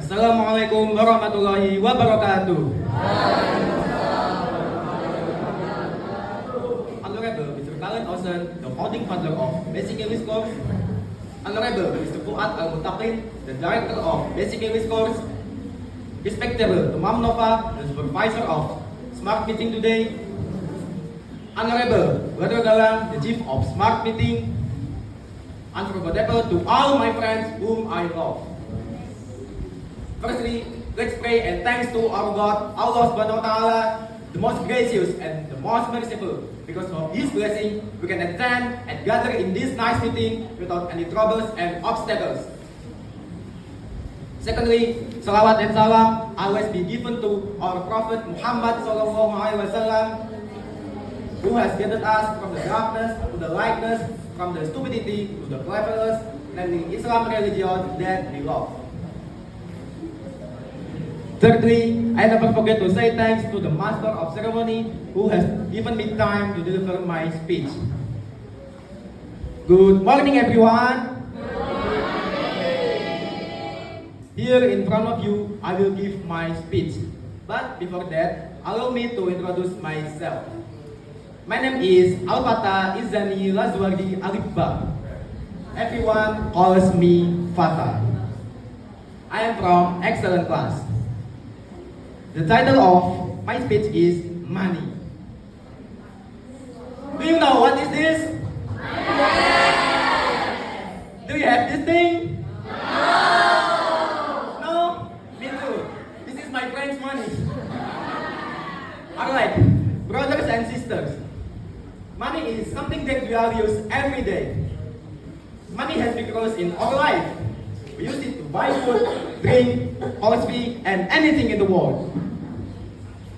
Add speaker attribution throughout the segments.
Speaker 1: Assalamualaikum warahmatullahi wabarakatuh. Honorable Mr. Khaled Hosen, the founding father of Basic English Course. Honorable Mr. Fuad Al-Mutaqin, the director of Basic English Course. Respectable Imam Nova, the supervisor of Smart Meeting today. Honorable Brother Galang, the chief of Smart Meeting. Unforgettable to all my friends whom I love. Firstly, let's pray and thanks to our God, Allah Subhanahu wa Ta'ala, the most gracious and the most merciful. Because of His blessing, we can attend and gather in this nice meeting without any troubles and obstacles. Secondly, salawat and salam always be given to our Prophet Muhammad Sallallahu Alaihi Wasallam, who has guided us from the darkness to the lightness, from the stupidity to the cleverness, namely Islam religion that we love. Thirdly, I never forget to say thanks to the master of ceremony who has given me time to deliver my speech. Good morning, everyone. Here in front of you, I will give my speech. But before that, allow me to introduce myself. My name is Al-Fatah Izani Lazwardi Alibba. Everyone calls me Fatah. I am from excellent class. The title of my speech is Money. Do you know what is this? Do you have this thing? No? Me too. This is my friend's money. Alright, brothers and sisters. Money is something that we all use every day. Money has been close in our life. We use it to buy food, drink, house fee, and anything in the world.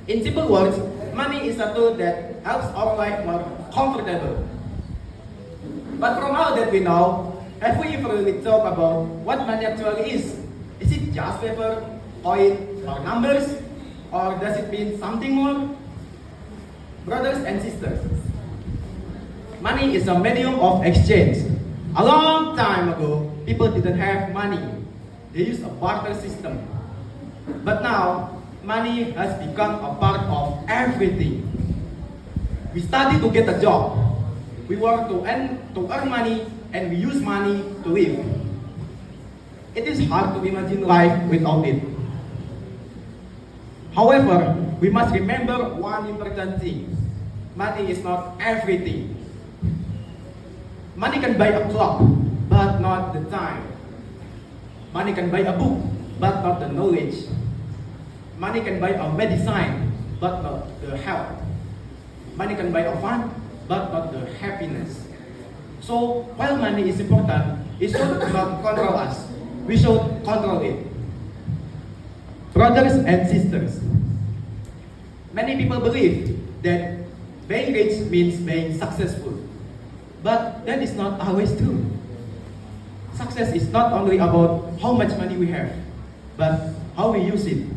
Speaker 1: In simple words, money is a tool that helps our life more comfortable. But from all that we know, have we ever really thought about what money actually is? Is it just paper, coin, or numbers? Or does it mean something more? Brothers and sisters, money is a medium of exchange. A long time ago, people didn't have money. They used a barter system. But now, money has become a part of everything. We study to get a job. We work to earn money, and we use money to live. It is hard to imagine life without it. However, we must remember one important thing. Money is not everything. Money can buy a clock, but not the time. Money can buy a book, but not the knowledge. Money can buy a medicine, but not the health. Money can buy a fun, but not the happiness. So, while money is important, it should not control us. We should control it. Brothers and sisters, many people believe that being rich means being successful. But that is not always true. Success is not only about how much money we have, but how we use it.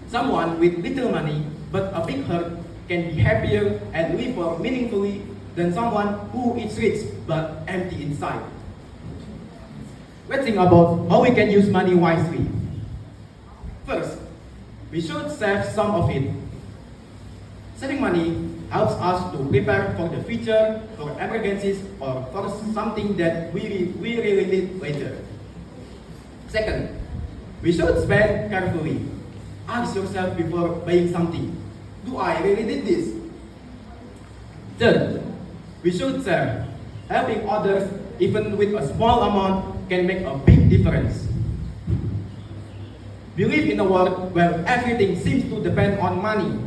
Speaker 1: Someone with little money but a big heart can be happier and live more meaningfully than someone who is rich but empty inside. Let's think about how we can use money wisely. First, we should save some of it. Saving money helps us to prepare for the future, for emergencies, or for something that we really need later. Second, we should spend carefully. Ask yourself before buying something. Do I really need this? Third, we should share. Helping others, even with a small amount, can make a big difference. We live in a world where everything seems to depend on money.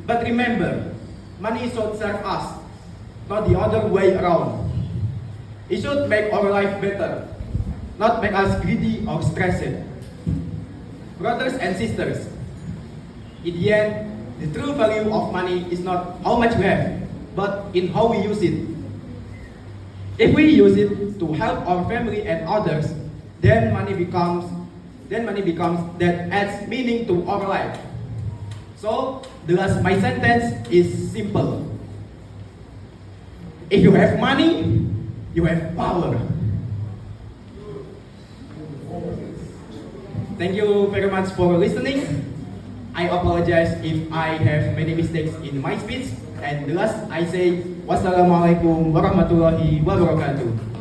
Speaker 1: But remember, money should serve us, not the other way around. It should make our life better, not make us greedy or stressed. Brothers and sisters, in the end, the true value of money is not how much we have, but in how we use it. If we use it to help our family and others, then money becomes that adds meaning to our life. So, my sentence is simple. If you have money, you have power. Thank you very much for listening. I apologize if I have many mistakes in my speech. And the last I say, wassalamualaikum warahmatullahi wabarakatuh.